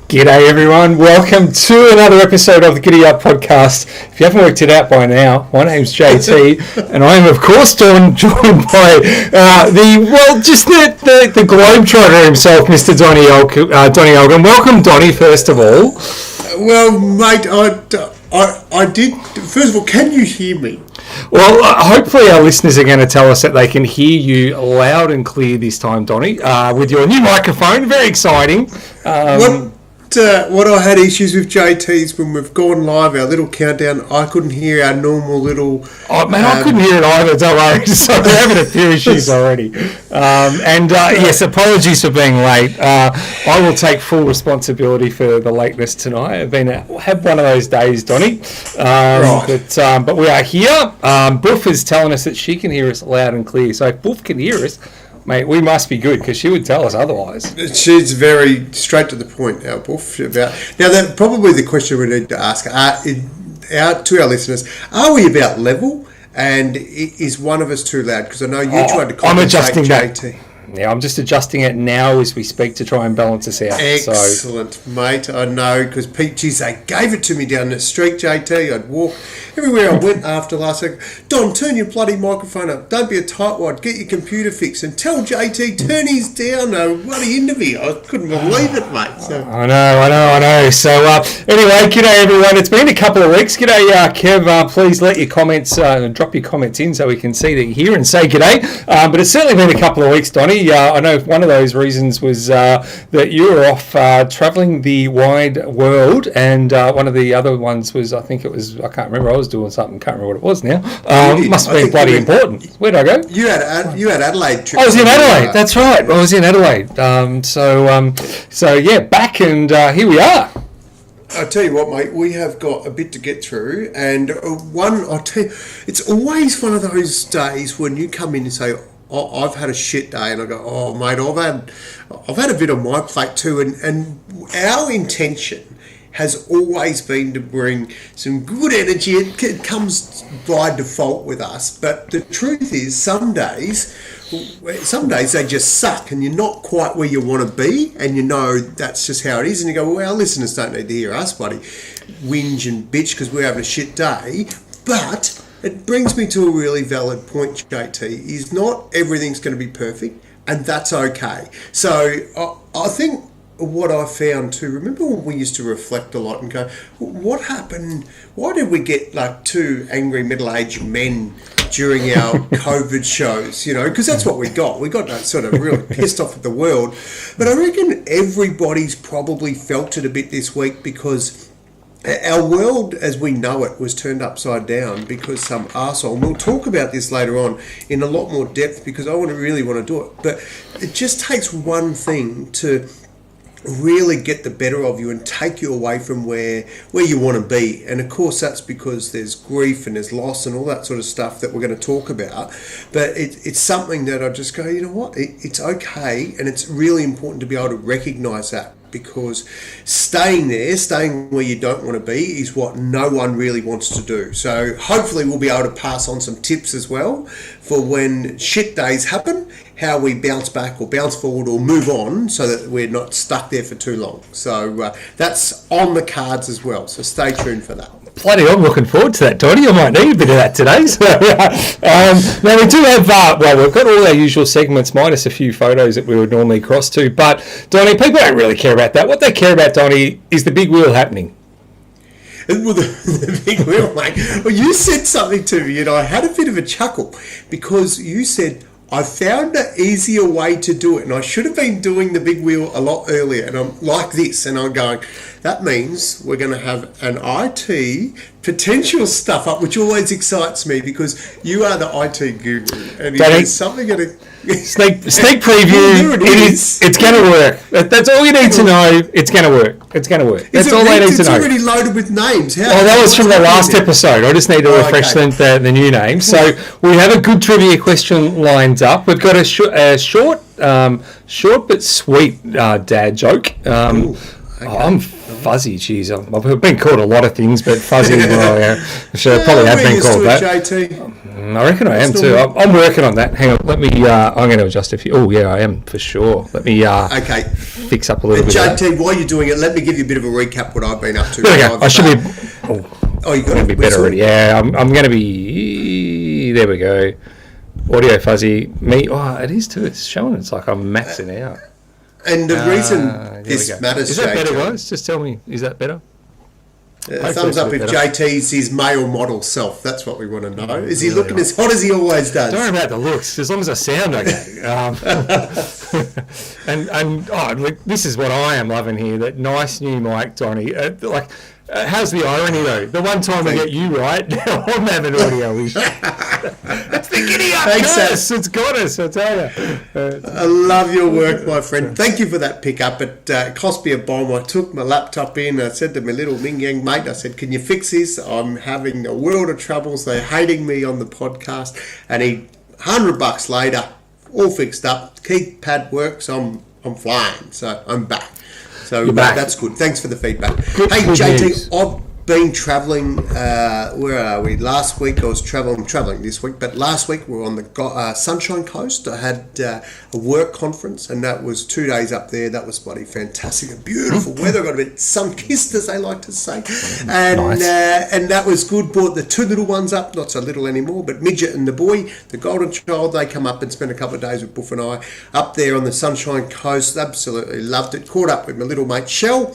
G'day everyone, welcome to another episode of the GiddyUp podcast. If you haven't worked it out by now, my name's JT and I am of course joined by the globetrotter himself, Mr. Donny Elgin. Welcome Donny, first of all. Well mate, I did, first of all, can you hear me? Well, hopefully our listeners are going to tell us that they can hear you loud and clear this time, Donny, with your new microphone. Very exciting. What I had issues with JT's when we've gone live, our little countdown, I couldn't hear our normal little... Oh, man, I couldn't hear it either, don't worry. So we're having a few issues already. Yes, apologies for being late. I will take full responsibility for the lateness tonight. I've had one of those days, Donny. Right. But we are here. Boof is telling us that she can hear us loud and clear. So if Boof can hear us... Mate, we must be good because she would tell us otherwise. She's very straight to the point, our Boof. Now, that probably the question we need to ask to our listeners: are we about level? And is one of us too loud? Because I know you tried to compensate JT. Yeah, I'm just adjusting it now as we speak to try and balance us out. Excellent, mate. I know, because Peaches, they gave it to me down the street, JT. I'd walk everywhere I went after last week. Don, turn your bloody microphone up. Don't be a tightwad. Get your computer fixed and tell JT, turn his down. No bloody interview. I couldn't believe it, mate. So. I know. So, anyway, g'day everyone. It's been a couple of weeks. G'day, Kev. Please let your comments, drop your comments in so we can see that you're here and say g'day. But it's certainly been a couple of weeks, Donny. I know one of those reasons was that you were off travelling the wide world, and one of the other ones was, I can't remember, I was doing something, can't remember what it was now. Must have been bloody important. Where did I go? You had Adelaide trip. I was in Adelaide, that's right. I was in Adelaide. So yeah, back and here we are. I'll tell you what, mate, we have got a bit to get through, and I'll tell you, it's always one of those days when you come in and say, I've had a shit day, and I go, oh mate, I've had a bit on my plate too, and our intention has always been to bring some good energy. It comes by default with us, but the truth is some days they just suck, and you're not quite where you want to be, and you know that's just how it is, and you go, well, our listeners don't need to hear us buddy whinge and bitch because we're having a shit day. But it brings me to a really valid point, JT, is not everything's going to be perfect, and that's okay. So I think what I found too, remember when we used to reflect a lot and go, what happened? Why did we get like two angry middle-aged men during our COVID shows? You know, because that's what we got. We got sort of really pissed off at the world. But I reckon everybody's probably felt it a bit this week because our world as we know it was turned upside down because some arsehole, and we'll talk about this later on in a lot more depth because I really want to do it, but it just takes one thing to really get the better of you and take you away from where you want to be. And of course that's because there's grief and there's loss and all that sort of stuff that we're going to talk about, but it's something that I just go, you know what, it's okay, and it's really important to be able to recognise that, because staying where you don't want to be is what no one really wants to do. So hopefully we'll be able to pass on some tips as well for when shit days happen, how we bounce back or bounce forward or move on so that we're not stuck there for too long. So that's on the cards as well, so stay tuned for that. Bloody, I'm looking forward to that, Donny. I might need a bit of that today. So, now we do have, we've got all our usual segments minus a few photos that we would normally cross to. But, Donny, people don't really care about that. What they care about, Donny, is the big wheel happening. Well, the big wheel, mate. Well, you said something to me, and I had a bit of a chuckle because you said, I found an easier way to do it, and I should have been doing the big wheel a lot earlier, and I'm like this, and I'm going, that means we're going to have an IT potential stuff up, which always excites me because you are the IT guru, and there's something going to... Sneak preview, it's going to work. That's all you need to know, it's going to work. That's all they need to know. It's already loaded with names. That was from the last episode. I just need to refresh the new name. So we have a good trivia question lined up. We've got a short but sweet dad joke. I'm fuzzy. Jeez, I've been called a lot of things, but fuzzy. Well, yeah, sure, probably have been called that. JT. I reckon I am too. I'm working on that. Hang on, let me. I'm going to adjust a few. Oh yeah, I am for sure. Let me. Okay. Fix up a little bit. JT, while you're doing it, let me give you a bit of a recap what I've been up to. There we go. I should be. Oh, you got to be better already. Yeah, I'm going to be. There we go. Audio fuzzy. Me. Oh, it is too. It's showing. It's like I'm maxing out. And the reason this matters, is that JT, better, guys? Just tell me. Is that better? Thumbs up if better. JT's his male model self. That's what we want to know. Is he looking as hot as he always does? Don't worry about the looks, as long as I sound okay. And look, this is what I am loving here. That nice new mic, Donny. How's the irony though? The one time I get you right, now I'm having audio issues. It's the GiddyUp curse. It's got us, I tell you. I love your work, my friend. Thank you for that pickup. It cost me a bomb. I took my laptop in. I said to my little Ming Yang mate, I said, can you fix this? I'm having a world of troubles. They're hating me on the podcast. And $100 later, all fixed up. Keypad works. I'm flying. So I'm back. So that's good. Thanks for the feedback. Hey, JT, I've been travelling. Where are we? Last week I was travelling this week, but last week we were on the Sunshine Coast. I had a work conference, and that was 2 days up there. That was bloody fantastic. A beautiful weather. Got a bit sun-kissed, as they like to say. And nice. And that was good. Brought the two little ones up, not so little anymore, but Midget and the boy, the golden child, they come up and spend a couple of days with Buff and I up there on the Sunshine Coast. Absolutely loved it. Caught up with my little mate Shell.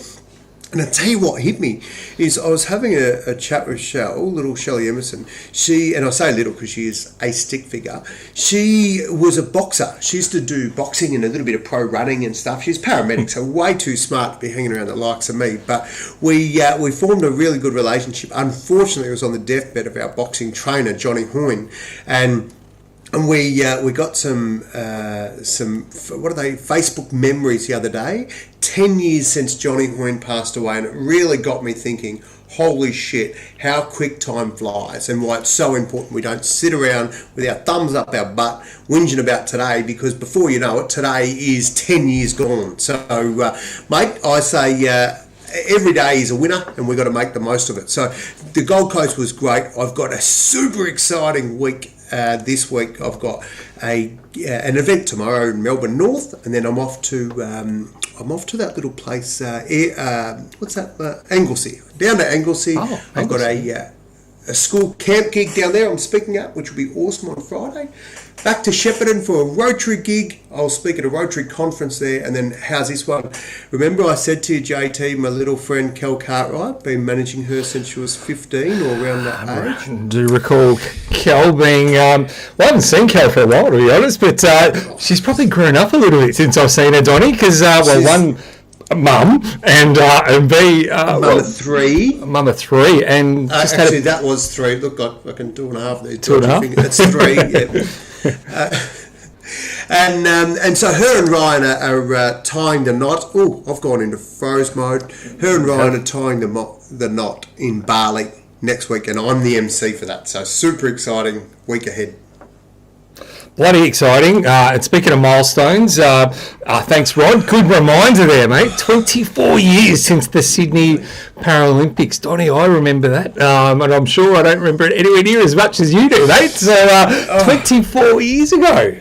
And I tell you what hit me is I was having a chat with little Shelley Emerson. She, and I say little because she is a stick figure, she was a boxer. She used to do boxing and a little bit of pro running and stuff. She's paramedic, so way too smart to be hanging around the likes of me. But we formed a really good relationship. Unfortunately, it was on the deathbed of our boxing trainer, Johnny Hoyne, and we got some what are they, Facebook memories the other day. 10 years since Johnny Hoyne passed away, and it really got me thinking, holy shit, how quick time flies, and why it's so important we don't sit around with our thumbs up our butt whinging about today, because before you know it, today is 10 years gone. So, mate, I say every day is a winner, and we've got to make the most of it. So the Gold Coast was great. I've got a super exciting week. This week I've got an event tomorrow in Melbourne North, and then I'm off to that little place. What's that? Anglesey. Down to Anglesey. I've got a school camp gig down there I'm speaking at, which will be awesome on Friday. Back to Shepparton for a Rotary gig. I'll speak at a Rotary conference there. And then how's this one? Remember I said to you, JT, my little friend Kel Cartwright, been managing her since she was 15 or around that age. I do recall Kel being... well, I haven't seen Kel for a while, to be honest, but she's probably grown up a little bit since I've seen her, Donny, because, one... Mum and B mum of three. Mum of three, and just actually that was three. Look, I can 2.5 there. 2.5. That's three. Yeah. And so her and Ryan are tying the knot. Oh, I've gone into froze mode. Her and Ryan are tying the knot in Bali next week, and I'm the MC for that. So super exciting week ahead. Bloody exciting. And speaking of milestones, thanks, Rod. Good reminder there, mate. 24 years since the Sydney Paralympics. Donny, I remember that. And I'm sure I don't remember it anywhere near as much as you do, mate. So 24 years ago.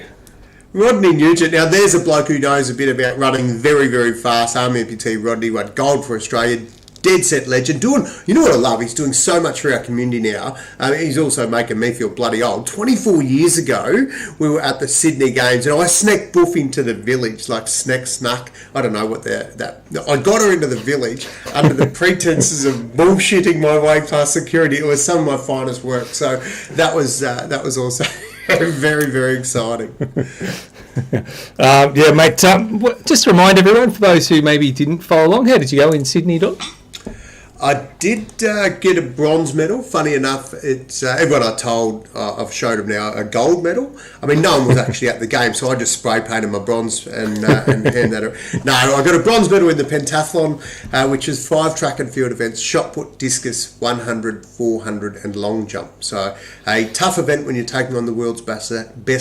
Rodney Nugent. Now, there's a bloke who knows a bit about running very, very fast. Army amputee Rodney won gold for Australia. Dead set legend. You know what I love? He's doing so much for our community now. He's also making me feel bloody old. 24 years ago, we were at the Sydney Games, and I snuck Buff into the village, like snuck. I don't know what I got her into the village under the pretenses of bullshitting my way past security. It was some of my finest work. So that was also very, very exciting. Yeah, mate. Just to remind everyone, for those who maybe didn't follow along, how did you go in Sydney, Don? I did get a bronze medal. Funny enough, it's everyone I told, I've showed them now a gold medal. I mean, no one was actually at the game, so I just spray painted my bronze and hand that. No, I got a bronze medal in the pentathlon, which is 5 track and field events: shot put, discus, 100, 400, and long jump. So a tough event when you're taking on the world's best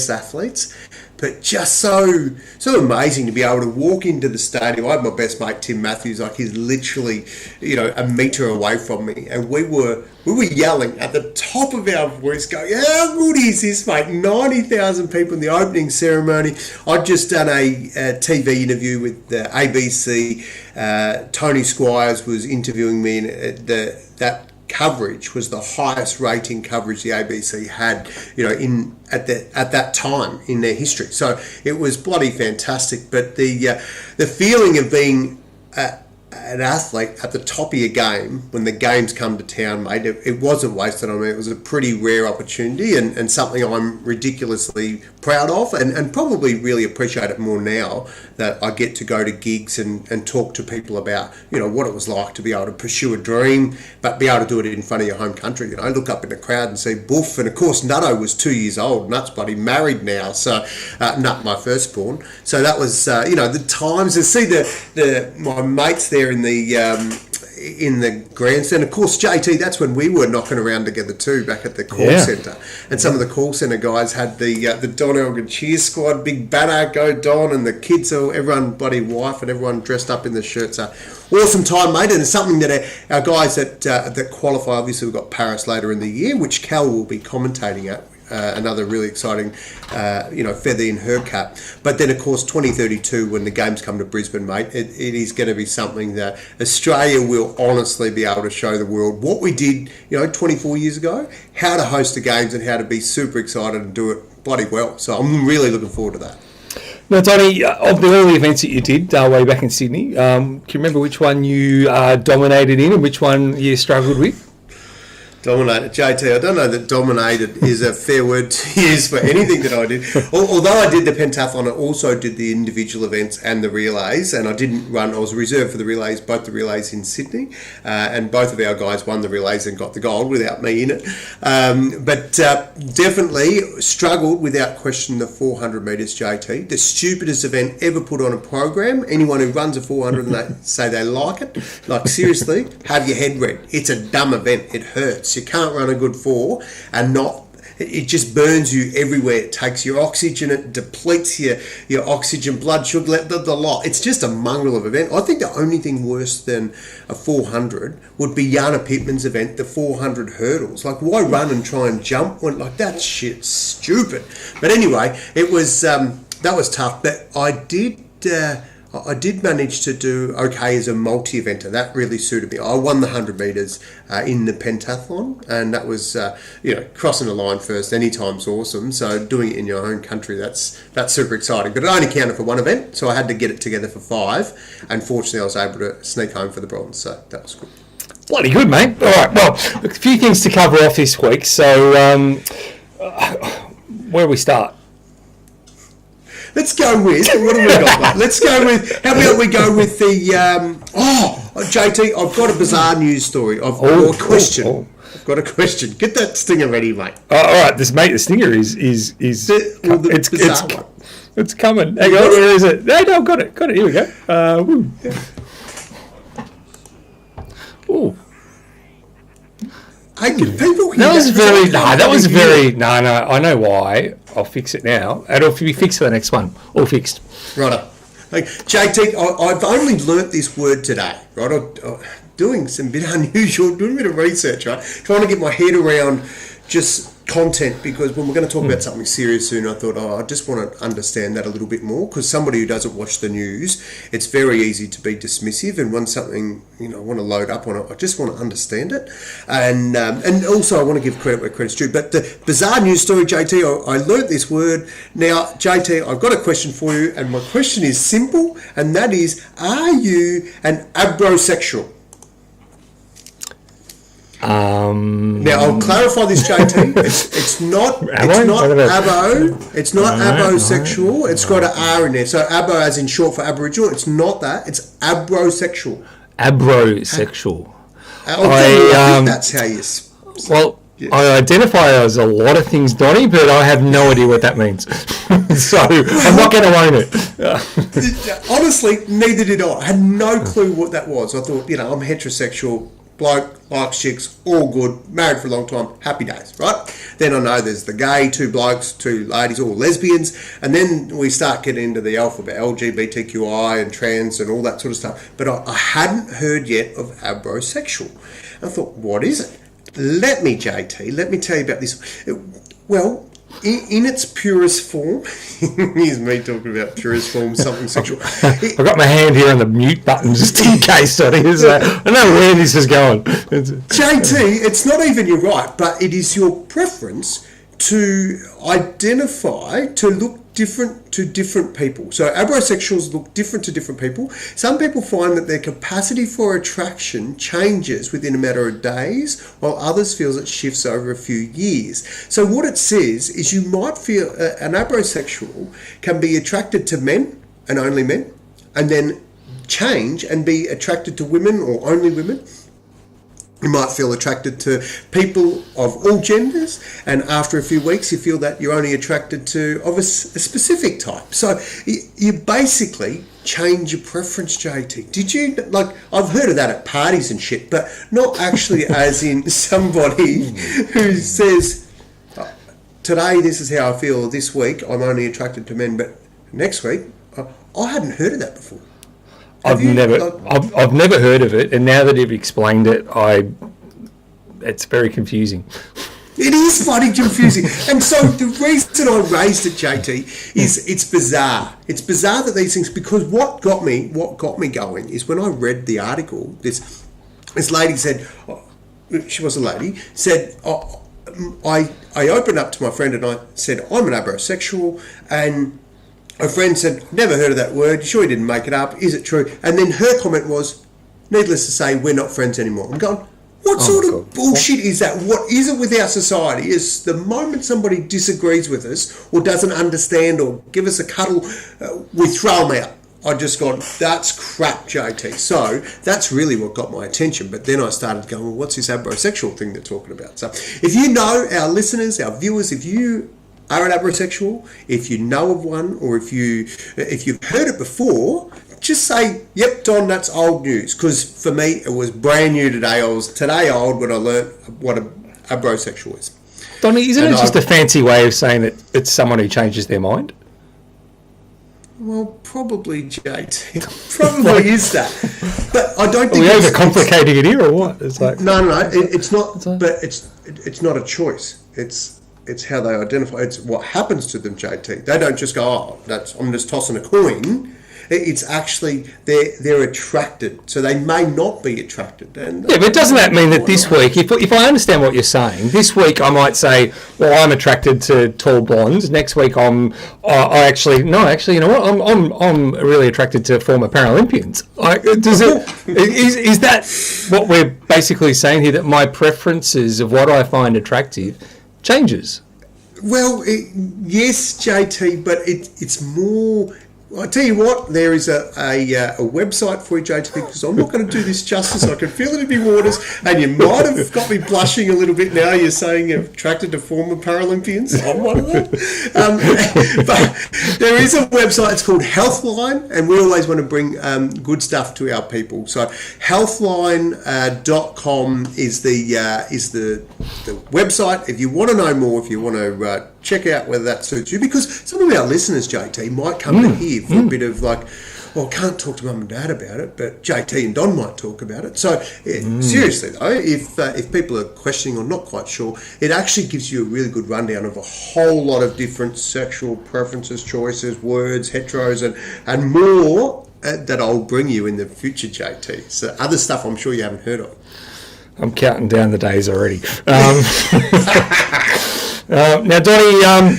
athletes. but just so amazing to be able to walk into the stadium. I had my best mate Tim Matthews, like he's literally, a metre away from me, and we were yelling at the top of our voice, going, "How good is this, mate?" 90,000 people in the opening ceremony. I'd just done a TV interview with the ABC. Tony Squires was interviewing me, and that coverage was the highest rating coverage the ABC had, at that time in their history. So it was bloody fantastic. But the feeling of being an athlete at the top of your game when the games come to town, mate, it wasn't wasted on me. It was a pretty rare opportunity and something I'm ridiculously proud of, and probably really appreciate it more now that I get to go to gigs and talk to people about, what it was like to be able to pursue a dream, but be able to do it in front of your home country. Look up in the crowd and see Boof, and of course Nutto was 2 years old. Nut's bloody married now, so Nut, my firstborn. So that was, the times to see my mates there in the grandstand. Of course, JT, that's when we were knocking around together too, back at the call centre. And some of the call centre guys had the Don Elgin cheer squad, big banner, go Don, and the kids, everyone bloody wife and everyone dressed up in the shirts. So awesome time, mate, and it's something that our guys that qualify, obviously we've got Paris later in the year, which Cal will be commentating at. Another really exciting, feather in her cap. But then, of course, 2032, when the games come to Brisbane, mate, it is going to be something that Australia will honestly be able to show the world what we did, 24 years ago, how to host the games and how to be super excited and do it bloody well. So I'm really looking forward to that. Now, Tony, of all the events that you did way back in Sydney, can you remember which one you dominated in and which one you struggled with? Dominated, JT. I don't know that dominated is a fair word to use for anything that I did. Although I did the pentathlon, I also did the individual events and the relays, and I didn't run. I was reserved for the relays, both the relays in Sydney, and both of our guys won the relays and got the gold without me in it. But definitely struggled without question the 400 metres, JT. The stupidest event ever put on a program. Anyone who runs a 400 and they say they like it, like seriously, have your head read. It's a dumb event. It hurts. You can't run a good 4 and not. It just burns you everywhere. It takes your oxygen, it depletes your oxygen, blood sugar, the lot. It's just a mongrel of event. I think the only thing worse than a 400 would be Jana Pittman's event, the 400 hurdles. Like, why run and try and jump when, like, that shit's stupid. But anyway, it was that was tough. But I did manage to do okay as a multi-eventer. That really suited me. I won the 100 metres in the pentathlon, and that was, crossing the line first anytime's awesome. So doing it in your own country, that's super exciting. But it only counted for one event, so I had to get it together for 5. And fortunately, I was able to sneak home for the bronze, so that was good. Bloody good, mate. All right, well, a few things to cover off this week. So where do we start? Let's go with, what have we got, mate? Let's go with, how about we go with the, JT, I've got a bizarre news story. I've got a question. I've got a question. Get that stinger ready, mate. All right, the stinger is bizarre one. It's coming. Hang on, where is it? No, I've got it. Here we go. Woo. Ooh. Hey, can people hear that was very... No, that was very... No, I know why. I'll fix it now. It'll be fixed for the next one. All fixed. Righto. Hey, JT, I've only learnt this word today, right? I'm doing some bit unusual, doing a bit of research, right? Trying to get my head around just content, because when we're going to talk about something serious soon, I thought, I just want to understand that a little bit more, because somebody who doesn't watch the news, it's very easy to be dismissive, and when something, I want to load up on it, I just want to understand it, and also I want to give credit where credit's due. But the bizarre news story, JT, I learnt this word. Now, JT, I've got a question for you, and my question is simple, and that is, are you an abrosexual? Now I'll clarify this, JT. It's not abo. It's not abosexual. No. It's got an R in there. So abo, as in short for Aboriginal. It's not that. It's abrosexual. Abrosexual. I think that's how you. Well, yes. I identify as a lot of things, Donnie, but I have no idea what that means. So I'm not going to own it. Honestly, neither did I. I had no clue what that was. I thought, I'm heterosexual. bloke, likes chicks, all good, married for a long time, happy days, right? Then I know there's the gay, 2 blokes, 2 ladies, all lesbians, and then we start getting into the alphabet, LGBTQI and trans and all that sort of stuff. But I hadn't heard yet of abrosexual. I thought, what is it? Let me tell you about this. Well, in its purest form, here's me talking about purest form, something sexual. I've got my hand here on the mute button just in case. I know where this is going. JT, it's not even your right, but it is your preference to identify, to look different to different people. So abrosexuals look different to different people. Some people find that their capacity for attraction changes within a matter of days, while others feel it shifts over a few years. So what it says is you might feel an abrosexual can be attracted to men and only men, and then change and be attracted to women or only women. You might feel attracted to people of all genders, and after a few weeks you feel that you're only attracted to of a specific type. So you basically change your preference, JT. Did you, like, I've heard of that at parties and shit, but not actually as in somebody who says, today this is how I feel, this week I'm only attracted to men, but next week, I hadn't heard of that before. I've never heard of it, and now that you've explained it, it's very confusing. It is bloody confusing. And so the reason I raised it, JT, is it's bizarre. It's bizarre that these things, because what got me going is when I read the article, this lady said, she was a lady, said, I opened up to my friend and I said, I'm an abrosexual, and a friend said, never heard of that word, sure you didn't make it up, is it true? And then her comment was, needless to say, we're not friends anymore. I'm going, what sort of bullshit is that? What is it with our society? Is the moment somebody disagrees with us or doesn't understand or give us a cuddle, we throw them out. I just gone, that's crap, JT. So that's really what got my attention. But then I started going, well, what's this abrosexual thing they're talking about? So if you know, our listeners, our viewers, if you are an abrosexual, if you know of one, or if you've heard it before, just say, yep, Don, that's old news. Because for me, it was brand new today. I was today old when I learnt what a abrosexual is. Donnie, isn't it just a fancy way of saying that it's someone who changes their mind? Well, probably, JT. Probably is that. But I don't think are we overcomplicating it here, or what? It's like no, it's not. But it's not a choice. It's how they identify. It's what happens to them, JT. They don't just go, I'm just tossing a coin. It's actually they're attracted, so they may not be attracted. And yeah, but doesn't that mean that this week, if I understand what you're saying, this week I might say, well, I'm attracted to tall blondes. Next week you know what? I'm really attracted to former Paralympians. Is that what we're basically saying here? That my preferences of what I find attractive changes? Well, yes, JT, but it's more. I tell you what, there is a website for you, JT, because I'm not going to do this justice. I can feel it in your waters, and you might have got me blushing a little bit now. You're saying you're attracted to former Paralympians. I'm one of them. But there is a website. It's called Healthline, and we always want to bring good stuff to our people. So healthline.com is the website. If you want to know more, if you want to check out whether that suits you, because some of our listeners, JT, might come to here for a bit of like, well, I can't talk to mum and dad about it, but JT and Don might talk about it. So seriously though, if people are questioning or not quite sure, it actually gives you a really good rundown of a whole lot of different sexual preferences, choices, words, heteros, and more that I'll bring you in the future, JT. So other stuff I'm sure you haven't heard of. I'm counting down the days already. Now, Donnie,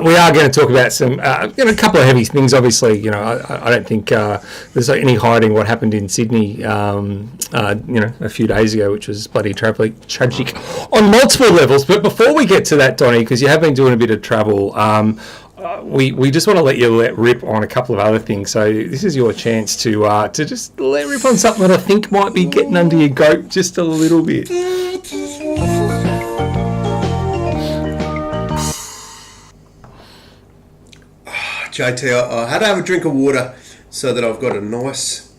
we are going to talk about some, a couple of heavy things. Obviously, I don't think there's any hiding what happened in Sydney, a few days ago, which was bloody tragic on multiple levels. But before we get to that, Donnie, because you have been doing a bit of travel, we just want to let you let rip on a couple of other things. So this is your chance to just let rip on something that I think might be getting under your goat just a little bit. JT, I had to have a drink of water so that I've got a nice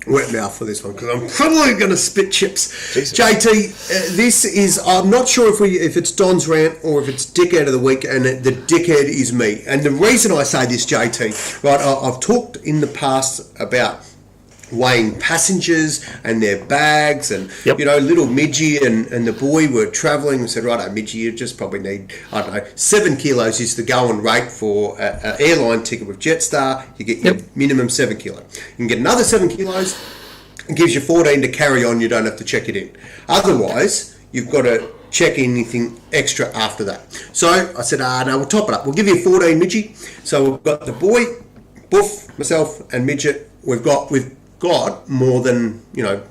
wet mouth for this one because I'm probably going to spit chips. Jesus. JT, this is, I'm not sure if it's Don's rant or if it's Dickhead of the Week, and the Dickhead is me. And the reason I say this, JT, right, I've talked in the past about weighing passengers and their bags, and Yep. you know, little Midgie and the boy were travelling and said, right, Midgie, you just probably need, I don't know, 7 kilos is the going rate for an airline ticket with Jetstar. You get your minimum 7 kilo. You can get another 7 kilos. It gives you 14 to carry on. You don't have to check it in. Otherwise, you've got to check anything extra after that. So I said, no, we'll top it up. We'll give you 14, Midgie. So we've got the boy, Boof, myself, and Midget. We've got more than,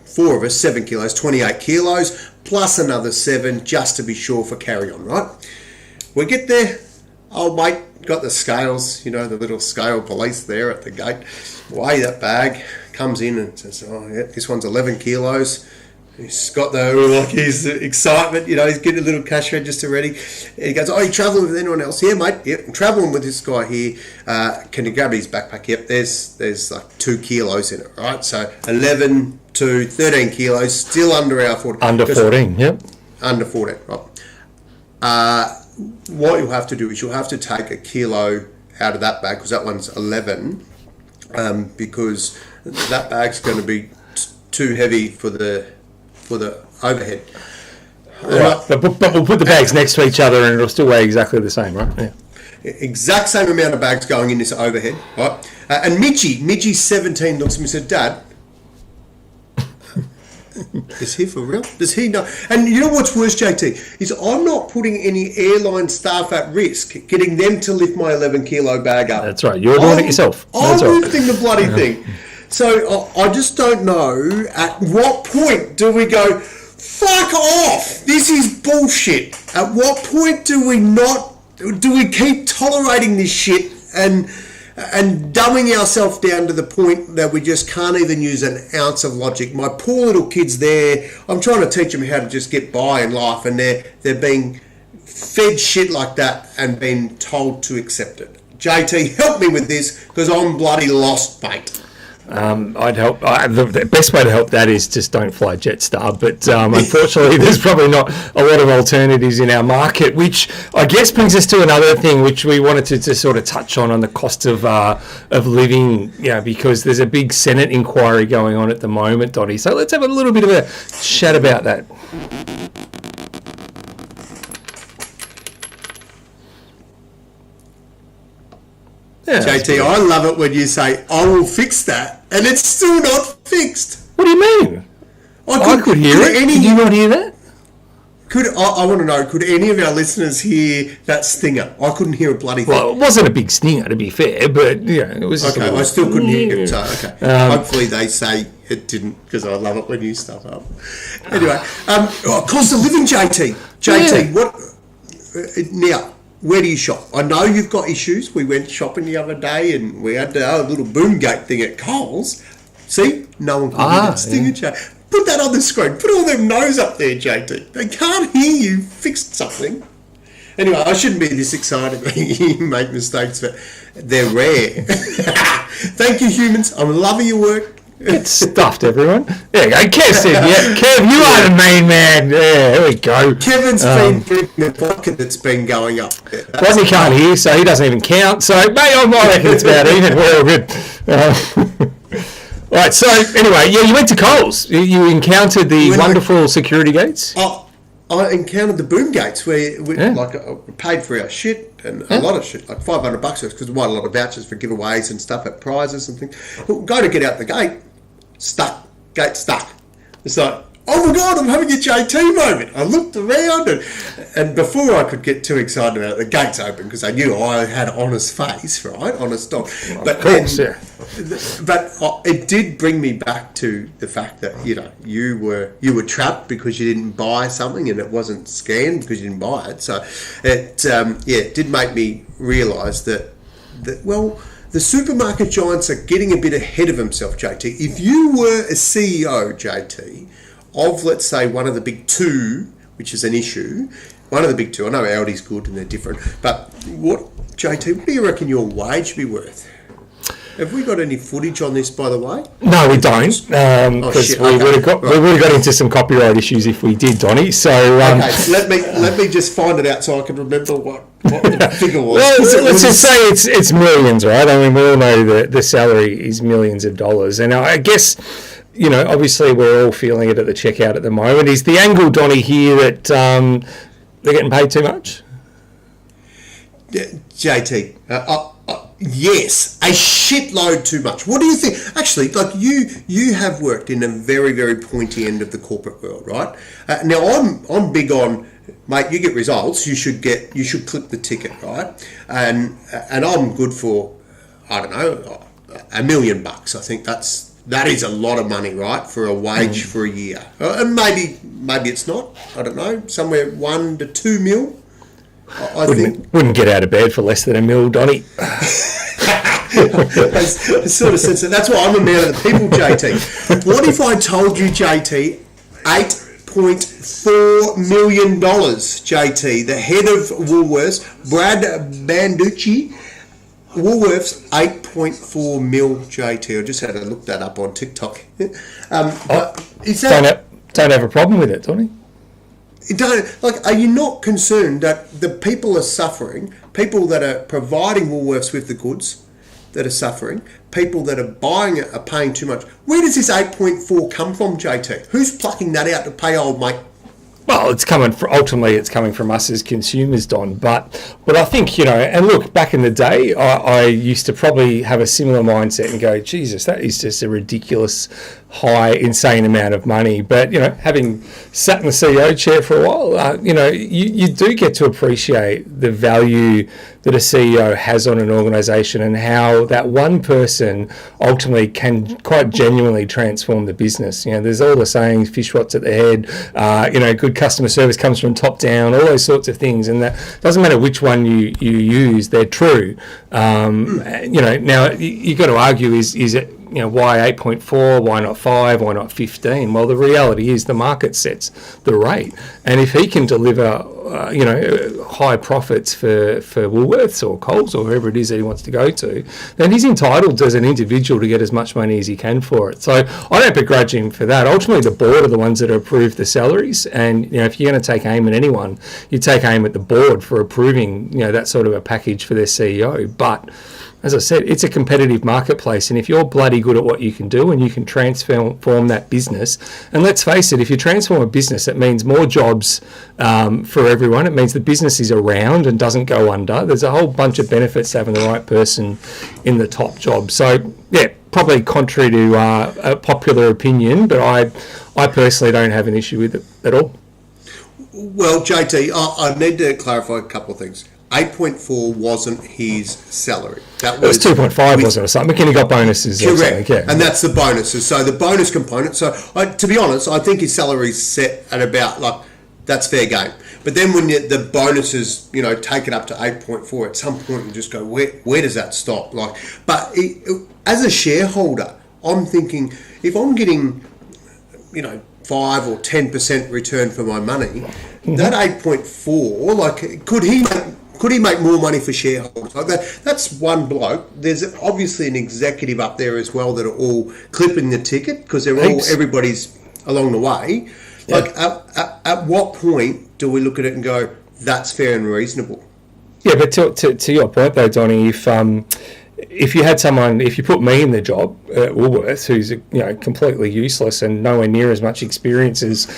4 of us, 7 kilos, 28 kilos, plus another 7 just to be sure for carry-on, right? We get there, old mate got the scales, the little scale police there at the gate, weigh that bag, comes in and says, oh yeah, this one's 11 kilos. He's got his excitement, he's getting a little cash register ready. And he goes, oh, you travelling with anyone else? Yeah, mate, yep, I'm travelling with this guy here. Can you grab his backpack? Yep, there's like 2 kilos in it, right? So 11 to 13 kilos, still under our 14. Under 14, yep. Under 14, right. What you'll have to do is you'll have to take a kilo out of that bag, because that one's 11, because that bag's going to be too heavy for the overhead. Right, but we'll put the bags next to each other and it'll still weigh exactly the same, right? Yeah. Exact same amount of bags going in this overhead, right? And Midgie's 17, looks at me and said, Dad, is he for real? Does he know? And you know what's worse, JT, is I'm not putting any airline staff at risk, getting them to lift my 11 kilo bag up. That's right, you're doing it yourself. I'm lifting the bloody thing. So I just don't know at what point do we go, fuck off, this is bullshit. At what point do we keep tolerating this shit and dumbing ourselves down to the point that we just can't even use an ounce of logic? My poor little kids there, I'm trying to teach them how to just get by in life, and they're being fed shit like that and being told to accept it. JT, help me with this, because I'm bloody lost, mate. I'd help. The best way to help that is just don't fly Jetstar. But unfortunately, there's probably not a lot of alternatives in our market, which I guess brings us to another thing which we wanted to sort of touch on the cost of living, because there's a big Senate inquiry going on at the moment, Dottie. So let's have a little bit of a chat about that. Yeah, JT, I love it when you say, I will fix that, and it's still not fixed. What do you mean? I could hear it. Did you not hear that? I want to know, could any of our listeners hear that stinger? I couldn't hear a bloody thing. Well, it wasn't a big stinger, to be fair, but it was just okay, I still couldn't hear it, so okay. Hopefully they say it didn't, because I love it when you stuff up. Anyway, cost of living, JT, what now? Where do you shop? I know you've got issues. We went shopping the other day and we had a little boom gate thing at Coles. See? No one can hear that stinger, JT. Put that on the screen. Put all them nose up there, JT. They can't hear you fixed something. Anyway, I shouldn't be this excited when you make mistakes, but they're rare. Thank you, humans. I'm loving your work. Get stuffed, everyone. There you go. Kev said, Kev, you are the main man. Yeah, here we go. Kevin's been drinking the vodka that's been going up there. Rodney can't hear, so he doesn't even count. So, mate, I reckon it's about even. We're all good. All right, so anyway, you went to Coles. You encountered the wonderful security gates. I encountered the boom gates where we paid for our shit and a lot of shit, like $500 because we won a lot of vouchers for giveaways and stuff at prizes and things. We'll go to get out the gate, gate stuck. It's like, oh my God, I'm having a JT moment. I looked around and before I could get too excited about it, the gates open because I knew I had an honest face, right? Honest dog. But of course, But it did bring me back to the fact that, you were trapped because you didn't buy something and it wasn't scanned because you didn't buy it. So it did make me realise that the supermarket giants are getting a bit ahead of themselves, JT. If you were a CEO, JT, of, let's say, one of the big two, which is an issue, one of the big two, I know Aldi's good and they're different, but JT, what do you reckon your wage be worth? Have we got any footage on this, by the way? No, we don't, because we would have got into some copyright issues if we did, Donnie. So okay, let me just find it out so I can remember what the figure was. Well, let's just say it's millions, right? I mean, we all know that the salary is millions of dollars, and I guess, you know, obviously we're all feeling it at the checkout at the moment. Is the angle, Donnie, here that they're getting paid too much? JT, yes, a shitload too much. What do you think? Actually, like you have worked in a very, very pointy end of the corporate world, right? Now I'm big on, mate, you get results, you should clip the ticket, right? And I'm good for, I don't know, $1 million. I think that is a lot of money, right, for a wage for a year. And maybe it's not. I don't know, somewhere 1 to 2 mil. I wouldn't get out of bed for less than $1 million, Donnie. I sort of sense that. That's why I'm a man of the people, JT. What if I told you, JT, $8.4 million, JT, the head of Woolworths, Brad Banducci, Woolworths, 8.4 mil, JT. I just had to look that up on TikTok. Don't have a problem with it, Donnie. Are you not concerned that the people are suffering, people that are providing Woolworths with the goods that are suffering, people that are buying it are paying too much? Where does this 8.4 come from, JT? Who's plucking that out to pay old mate? Well, it's coming from us as consumers, Don. But I think, you know, and look, back in the day, I used to probably have a similar mindset and go, Jesus, that is just a ridiculous, high, insane amount of money. But, you know, having sat in the CEO chair for a while, you know, you do get to appreciate the value that a CEO has on an organisation and how that one person ultimately can quite genuinely transform the business. You know, there's all the sayings, fish rots at the head, you know, good customer service comes from top down, all those sorts of things. And that doesn't matter which one you use, they're true. You know, now you've got to argue, is it, you know, why 8.4, why not 5, why not 15? Well, the reality is the market sets the rate. And if he can deliver, you know, high profits for Woolworths or Coles or whoever it is that he wants to go to, then he's entitled as an individual to get as much money as he can for it. So I don't begrudge him for that. Ultimately, the board are the ones that approve the salaries. And, you know, if you're going to take aim at anyone, you take aim at the board for approving, you know, that sort of a package for their CEO. But as I said, it's a competitive marketplace, and if you're bloody good at what you can do and you can transform that business, and let's face it, if you transform a business, it means more jobs for everyone. It means the business is around and doesn't go under. There's a whole bunch of benefits to having the right person in the top job. So, yeah, probably contrary to a popular opinion, but I personally don't have an issue with it at all. Well, JT, I need to clarify a couple of things. 8.4 wasn't his salary. It was 2.5, wasn't it, or something? McKinney got bonuses. Correct, yeah. And that's the bonuses. So the bonus component. So to be honest, I think his salary's set at about, like, that's fair game. But then when the bonuses, you know, take it up to 8.4, at some point you just go, where does that stop? Like, but as a shareholder, I'm thinking, if I'm getting, you know, 5 or 10% return for my money, that 8.4, like, could he make more money for shareholders? Like that's one bloke. There's obviously an executive up there as well that are all clipping the ticket because everybody's along the way. Yeah. Like, at what point do we look at it and go, that's fair and reasonable? Yeah, but to your point though, Donnie, if you had someone, if you put me in the job at Woolworths, who's, you know, completely useless and nowhere near as much experience as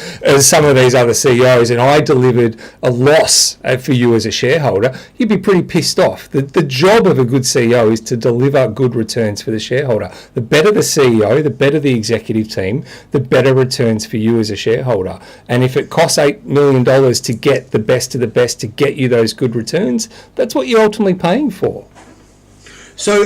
some of these other CEOs, and I delivered a loss for you as a shareholder, you'd be pretty pissed off. The job of a good CEO is to deliver good returns for the shareholder. The better the CEO, the better the executive team, the better returns for you as a shareholder. And if it costs $8 million to get the best of the best to get you those good returns, that's what you're ultimately paying for. So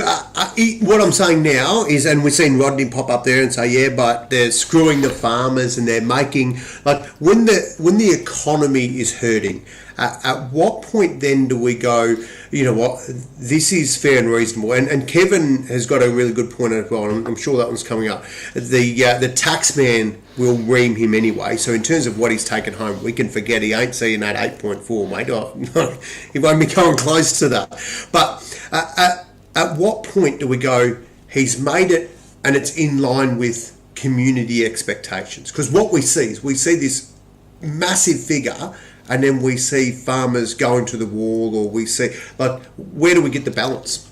what I'm saying now is, and we've seen Rodney pop up there and say, yeah, but they're screwing the farmers and they're making, like, when the economy is hurting, at what point then do we go, you know what, this is fair and reasonable? And Kevin has got a really good point as well, and I'm sure that one's coming up. The tax man will ream him anyway, so in terms of what he's taken home, we can forget he ain't seeing that 8.4, mate. Oh, no, he won't be going close to that. But at what point do we go, he's made it, and it's in line with community expectations. Because what we see is this massive figure, and then we see farmers going to the wall, or we see, like, where do we get the balance?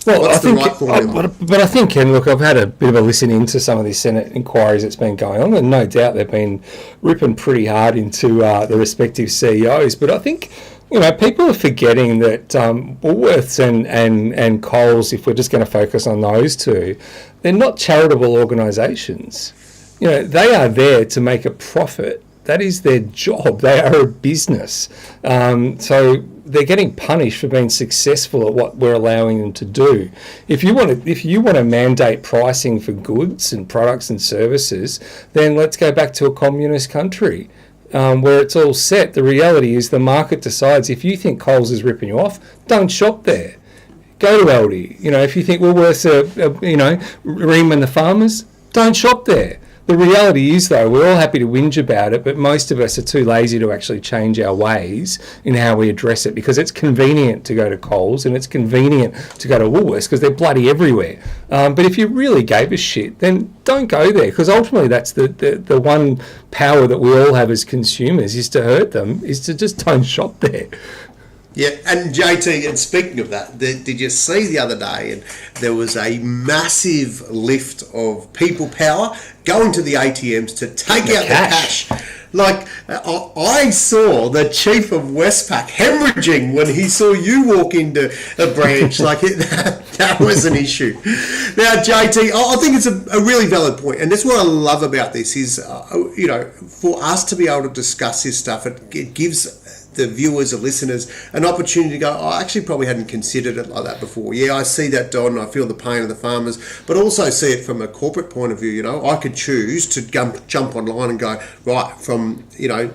Well, What's I think, the right formula? but I think, Ken, look, I've had a bit of a listen into some of the Senate inquiries that's been going on, and no doubt they've been ripping pretty hard into the respective CEOs. But I think, people are forgetting that Woolworths and Coles, if we're just going to focus on those two, they're not charitable organisations. They are there to make a profit. That is their job. They are a business. So they're getting punished for being successful at what we're allowing them to do. If you want to mandate pricing for goods and products and services, then let's go back to a communist country where it's all set. The reality is the market decides. If you think Coles is ripping you off, don't shop there. Go to Aldi. If you think Woolworths are reaming the farmers, don't shop there. The reality is, though, we're all happy to whinge about it, but most of us are too lazy to actually change our ways in how we address it, because it's convenient to go to Coles and it's convenient to go to Woolworths because they're bloody everywhere. But if you really gave a shit, then don't go there, because ultimately that's the one power that we all have as consumers, is to hurt them, is to just don't shop there. Yeah, and JT, and speaking of that, did you see the other day, and there was a massive lift of people power going to the ATMs to take out the cash. Like, I saw the chief of Westpac hemorrhaging when he saw you walk into a branch. Like, that was an issue. Now, JT, I think it's a really valid point, and that's what I love about this is, for us to be able to discuss this stuff, it gives the viewers or listeners an opportunity to go, I actually probably hadn't considered it like that before. Yeah, I see that, Don, I feel the pain of the farmers, but also see it from a corporate point of view. I could choose to jump online and go, right, from,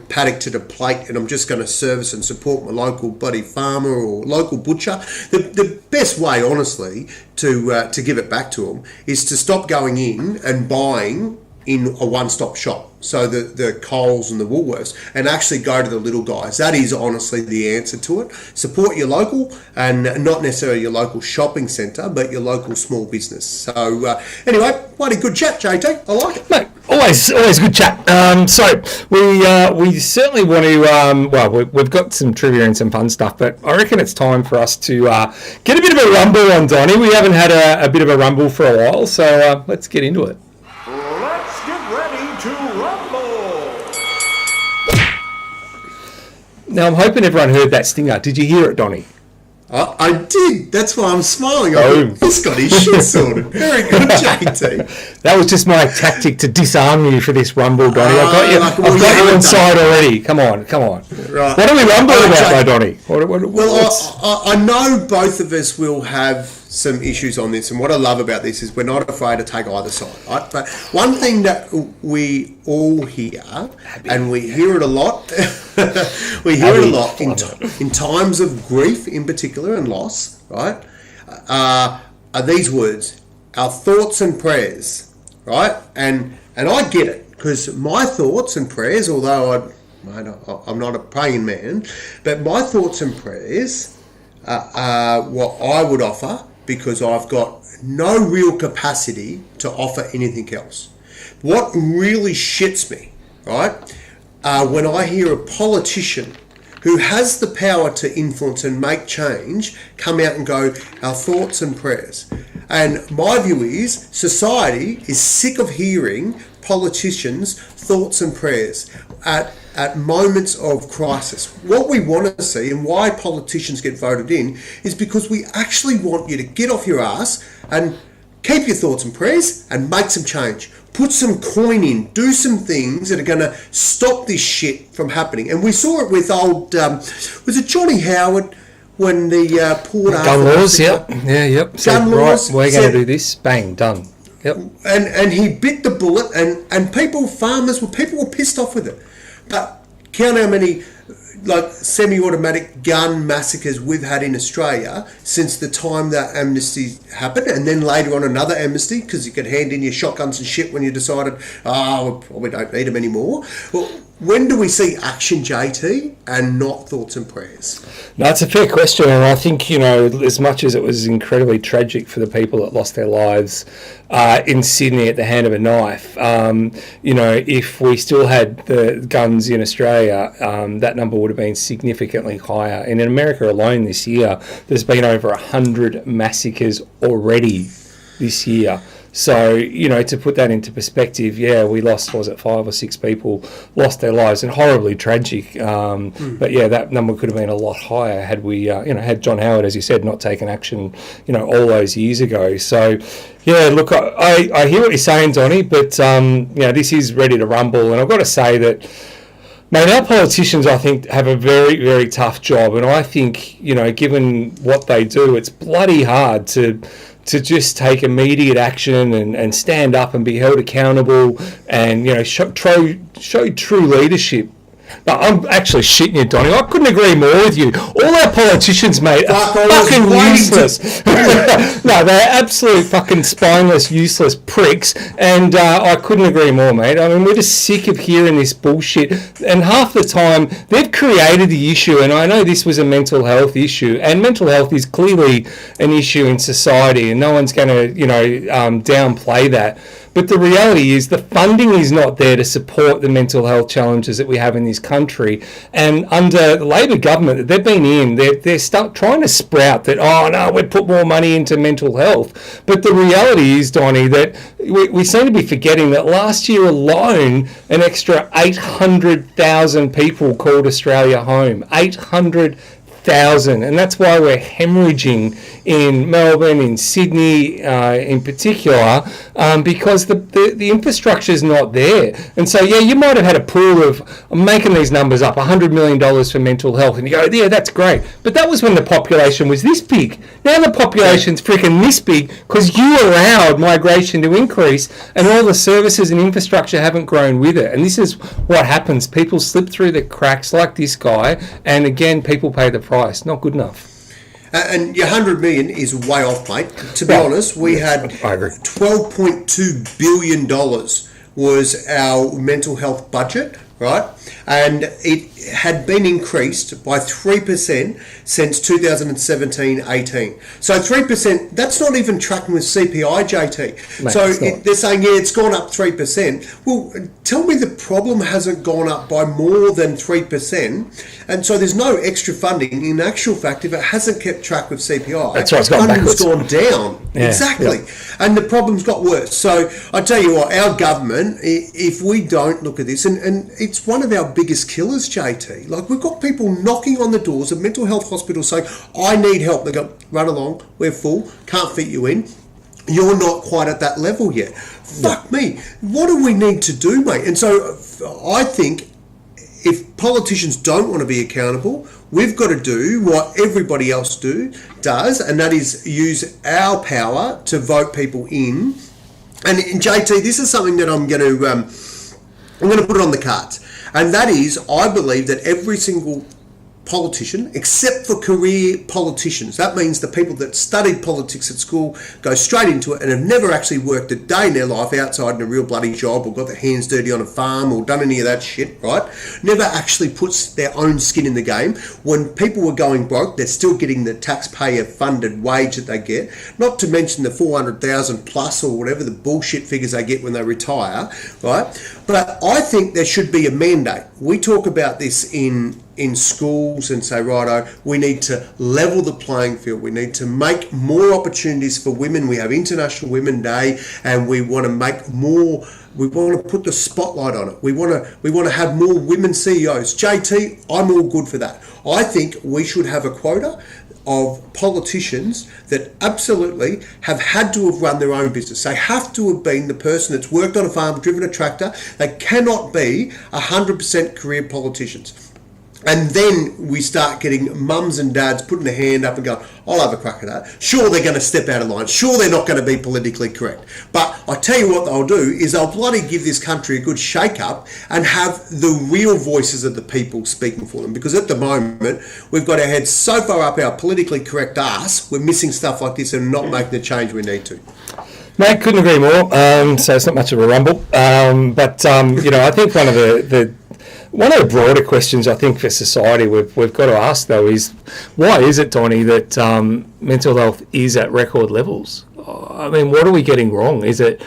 paddock to the plate, and I'm just going to service and support my local bloody farmer or local butcher. The best way, honestly, to give it back to them is to stop going in and buying in a one-stop shop. So the Coles and the Woolworths, and actually go to the little guys. That is honestly the answer to it. Support your local, and not necessarily your local shopping centre, but your local small business. So anyway, bloody good chat, JT. I like it. Mate, always good chat. So we certainly want to, we've got some trivia and some fun stuff, but I reckon it's time for us to get a bit of a rumble on Donnie. We haven't had a bit of a rumble for a while, so let's get into it. Let's get ready to rumble. Now, I'm hoping everyone heard that stinger. Did you hear it, Donnie? I did. That's why I'm smiling. Boom. He's got his shit sorted. Very good, JT. That was just my tactic to disarm you for this rumble, Donnie. I've got you on side already. Come on. Right. What are we rumbling about, though, Donnie? I know both of us will have some issues on this, and what I love about this is we're not afraid to take either side, right? But one thing that we all hear, and we hear it a lot, in times of grief in particular and loss, right, are these words, our thoughts and prayers, right? And I get it, because my thoughts and prayers, although I'm not a praying man, but my thoughts and prayers are what I would offer, because I've got no real capacity to offer anything else. What really shits me, right, when I hear a politician who has the power to influence and make change come out and go, our thoughts and prayers. And my view is society is sick of hearing politicians' thoughts and prayers at moments of crisis. What we want to see, and why politicians get voted in, is because we actually want you to get off your ass and keep your thoughts and prayers and make some change. Put some coin in, do some things that are going to stop this shit from happening. And we saw it with old, was it Johnny Howard, when the Port Arthur... Gun laws, yep. So, gun laws. Right, we're going to do this, bang, done. Yep. And he bit the bullet, and people were pissed off with it. But count how many semi-automatic gun massacres we've had in Australia since the time that amnesty happened, and then later on another amnesty because you could hand in your shotguns and shit when you decided, we probably don't need them anymore. Well, when do we see action, JT, and not thoughts and prayers? No, it's a fair question, and I think, as much as it was incredibly tragic for the people that lost their lives in Sydney at the hand of a knife, if we still had the guns in Australia, that number would have been significantly higher. And in America alone this year, there's been over 100 massacres already this year. So, to put that into perspective, we lost, 5 or 6 people lost their lives, and horribly tragic. But that number could have been a lot higher had we, had John Howard, as you said, not taken action, all those years ago. So, look, I hear what you're saying, Donny, but, this is ready to rumble. And I've got to say that, mate, our politicians, I think, have a very, very tough job. And I think, given what they do, it's bloody hard to just take immediate action and stand up and be held accountable and, show true leadership. But I'm actually shitting you, Donny. I couldn't agree more with you. All our politicians, mate, are fucking useless. No, they're absolute fucking spineless, useless pricks. And I couldn't agree more, mate. I mean, we're just sick of hearing this bullshit. And half the time, they've created the issue. And I know this was a mental health issue. And mental health is clearly an issue in society. And no one's going to, downplay that. But the reality is the funding is not there to support the mental health challenges that we have in this country. And under the Labor government that they've been in, they're trying to sprout that, we'd put more money into mental health. But the reality is, Donny, that we seem to be forgetting that last year alone, an extra 800,000 people called Australia home. 800,000, and that's why we're hemorrhaging in Melbourne, in Sydney in particular, because the infrastructure is not there. And so, you might have had a pool of, I'm making these numbers up, $100 million for mental health, and you go, that's great. But that was when the population was this big. Now the population's freaking this big because you allowed migration to increase and all the services and infrastructure haven't grown with it. And this is what happens. People slip through the cracks like this guy, and again, people pay the price. Not good enough. And your 100 million is way off, mate. To be honest, we had $12.2 billion was our mental health budget, right? And it had been increased by 3% since 2017-18. So 3%, that's not even tracking with CPI, JT. Mate, so they're saying, it's gone up 3%. Well, tell me the problem hasn't gone up by more than 3%. And so there's no extra funding. In actual fact, if it hasn't kept track with CPI, that's right, it's gone backwards. Funding's gone down. Yeah, exactly. Yeah. And the problem's got worse. So I tell you what, our government, if we don't look at this, and it's one of our biggest killers, JT. Like, we've got people knocking on the doors of mental health hospitals saying, I need help. They go, run along, we're full, can't fit you in. You're not quite at that level yet. Fuck me. What do we need to do, mate? And so I think if politicians don't want to be accountable, we've got to do what everybody else does, and that is use our power to vote people in. And JT, this is something that I'm going to put it on the cards. And that is, I believe that every single politician, except for career politicians, that means the people that studied politics at school, go straight into it and have never actually worked a day in their life outside in a real bloody job or got their hands dirty on a farm or done any of that shit, right? Never actually puts their own skin in the game. When people were going broke, they're still getting the taxpayer-funded wage that they get, not to mention the 400,000 plus or whatever the bullshit figures they get when they retire, right? But I think there should be a mandate. We talk about this in schools and say, righto, we need to level the playing field. We need to make more opportunities for women. We have International Women's Day, and we want to make more. We want to put the spotlight on it. We want to have more women CEOs. JT, I'm all good for that. I think we should have a quota of politicians that absolutely have had to have run their own business. They have to have been the person that's worked on a farm, driven a tractor. They cannot be 100% career politicians. And then we start getting mums and dads putting their hand up and going, I'll have a crack at that. Sure, they're going to step out of line. Sure, they're not going to be politically correct. But I tell you what they'll do is they'll bloody give this country a good shake-up and have the real voices of the people speaking for them. Because at the moment, we've got our heads so far up our politically correct arse, we're missing stuff like this and not making the change we need to. Mate, couldn't agree more. So it's not much of a rumble. But I think one of the one of the broader questions I think for society we've got to ask though is, why is it, Donnie, that mental health is at record levels? I mean, what are we getting wrong? Is it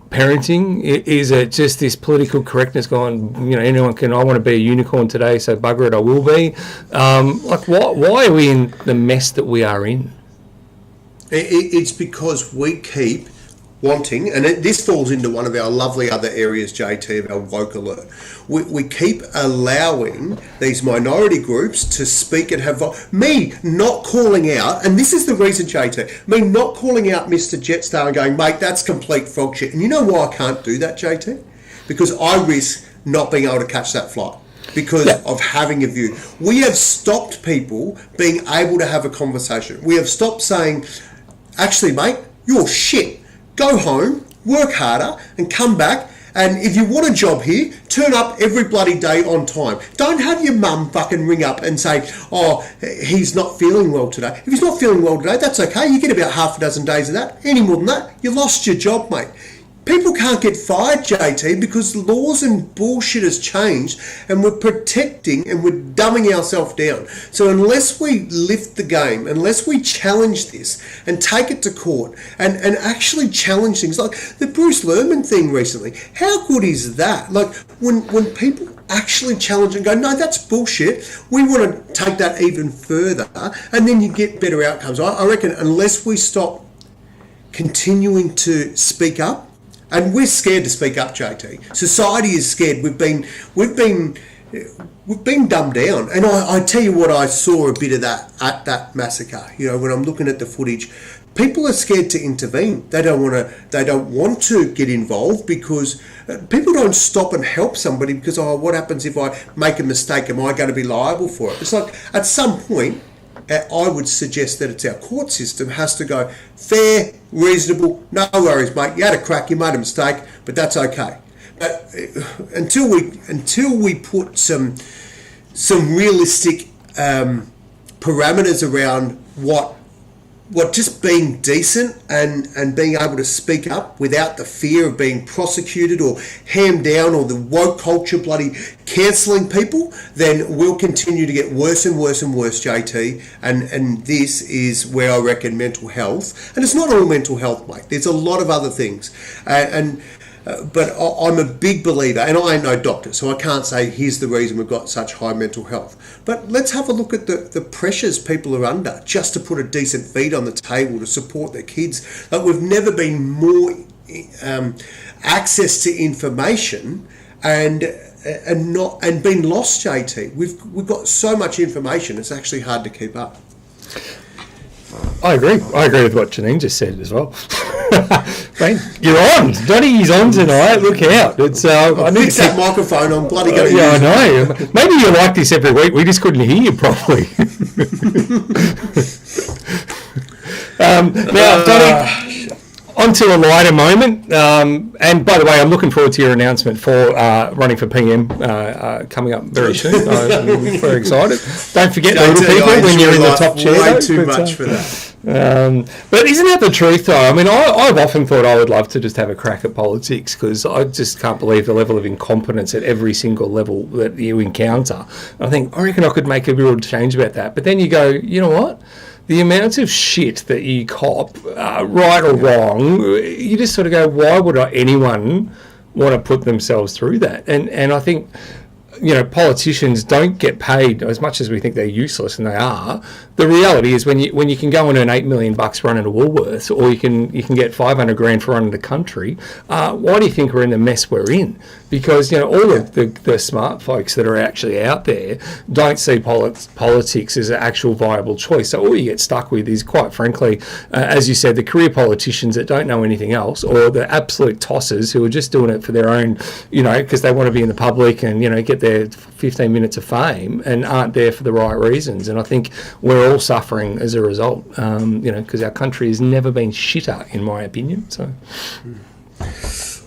parenting? Is it just this political correctness going, anyone can, I want to be a unicorn today, so bugger it, I will be. Why are we in the mess that we are in? It's because we keep wanting, and this falls into one of our lovely other areas, JT, of our woke alert. We keep allowing these minority groups to speak and have me not calling out, and this is the reason, JT, me not calling out Mr. Jetstar and going, mate, that's complete frog shit. And you know why I can't do that, JT? Because I risk not being able to catch that flight. Because of having a view. We have stopped people being able to have a conversation. We have stopped saying, actually, mate, you're shit. Go home, work harder, and come back. And if you want a job here, turn up every bloody day on time. Don't have your mum fucking ring up and say, oh, he's not feeling well today. If he's not feeling well today, that's okay. You get about half a dozen days of that. Any more than that, you lost your job, mate. People can't get fired, JT, because laws and bullshit has changed and we're protecting and we're dumbing ourselves down. So unless we lift the game, unless we challenge this and take it to court and actually challenge things, like the Bruce Lerman thing recently, how good is that? Like when people actually challenge and go, no, that's bullshit, we want to take that even further, and then you get better outcomes. I reckon unless we stop continuing to speak up, and we're scared to speak up, JT. Society is scared. We've been dumbed down. And I tell you what, I saw a bit of that at that massacre. When I'm looking at the footage, people are scared to intervene. They don't want to get involved because people don't stop and help somebody because, what happens if I make a mistake? Am I going to be liable for it? It's like at some point, I would suggest that it's our court system has to go fair, reasonable, no worries, mate. You had a crack, you made a mistake, but that's okay. But until we put some realistic parameters around what just being decent and being able to speak up without the fear of being prosecuted or hammed down or the woke culture bloody cancelling people, then we'll continue to get worse and worse and worse, JT. And this is where I reckon mental health, and it's not all mental health, mate. There's a lot of other things. But I'm a big believer, and I ain't no doctor, so I can't say here's the reason we've got such high mental health. But let's have a look at the pressures people are under just to put a decent feed on the table to support their kids. Like we've never been more access to information and been lost, JT. We've got so much information; it's actually hard to keep up. I agree with what Janine just said as well. Mate, you're on. Donnie's on tonight. Look out. It's I need fix that microphone. I'm bloody going to I know. Maybe you like this every week. We just couldn't hear you properly. Now, Donnie, on to a lighter moment. And by the way, I'm looking forward to your announcement for running for PM coming up very soon. I'm very excited. Don't forget the little people when you're in the top chair. Way too much for that. But isn't that the truth, though? I mean, I've often thought I would love to just have a crack at politics because I just can't believe the level of incompetence at every single level that you encounter. I reckon I could make a real change about that. But then you go, you know what? The amount of shit that you cop, right or wrong, you just sort of go, why would anyone want to put themselves through that? And I think, politicians don't get paid as much as we think they're useless, and they are. The reality is when you can go and earn $8 million running a Woolworths, or you can get $500,000 for running the country, why do you think we're in the mess we're in? Because all of the smart folks that are actually out there don't see politics as an actual viable choice. So all you get stuck with is, quite frankly, as you said, the career politicians that don't know anything else, or the absolute tossers who are just doing it for their own, because they want to be in the public and get their 15 minutes of fame and aren't there for the right reasons. And I think we're all suffering as a result, because our country has never been shitter, in my opinion. So,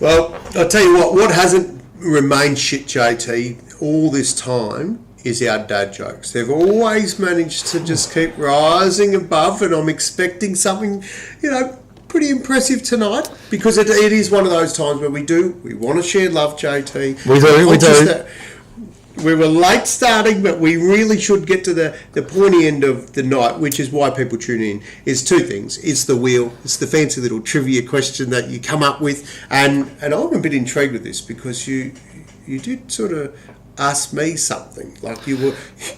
well, I'll tell you what hasn't remained shit, JT, all this time is our dad jokes. They've always managed to just keep rising above, and I'm expecting something, pretty impressive tonight, because it is one of those times where we want to share love, JT. We do. we were late starting, but we really should get to the pointy end of the night, which is why people tune in. It's two things. It's the wheel. It's the fancy little trivia question that you come up with. And I'm a bit intrigued with this because you did sort of ask me something. Like you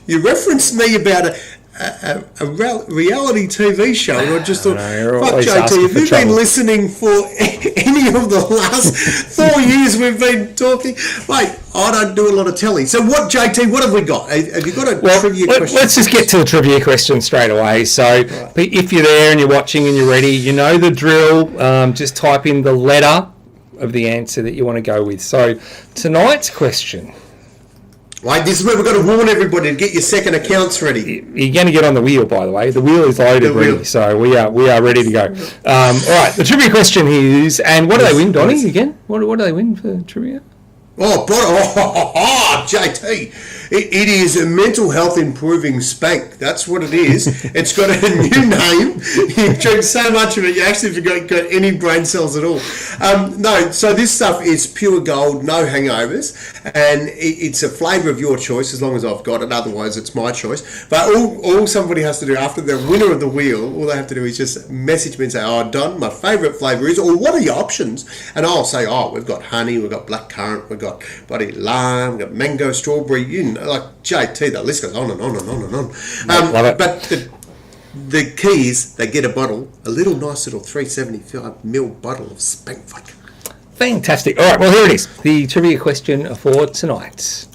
referenced me about a reality TV show, and I just thought, fuck JT, have you been listening for any of the last 4 years we've been talking? Mate, I don't do a lot of telly. So what, JT, what have we got? Have you got a trivia question? Let's just get to the trivia question straight away. So if you're there and you're watching and you're ready, you know the drill. Just type in the letter of the answer that you want to go with. So tonight's question... Right, this is where we've got to warn everybody to get your second accounts ready. You're going to get on the wheel, by the way. The wheel is loaded ready, so we are ready to go. All right, the trivia question here is, and what do they win, Donnie, again? What do they win for trivia? JT, it is a mental health improving spank. That's what it is. It's got a new name. You drink so much of it, you actually got any brain cells at all. No, so this stuff is pure gold, no hangovers, and it's a flavour of your choice as long as I've got it. Otherwise, it's my choice. But all somebody has to do after the winner of the wheel, all they have to do is just message me and say, "Oh, Don, my favourite flavour is," or "What are your options?" And I'll say, "Oh, we've got honey, we've got blackcurrant, we've got bloody lime, we've got mango, strawberry," like JT, the list goes on and on and on and on. Love it. But the key is they get a little nice little 375ml bottle of spank vodka. Fantastic. All right, well, here it is. The trivia question for tonight.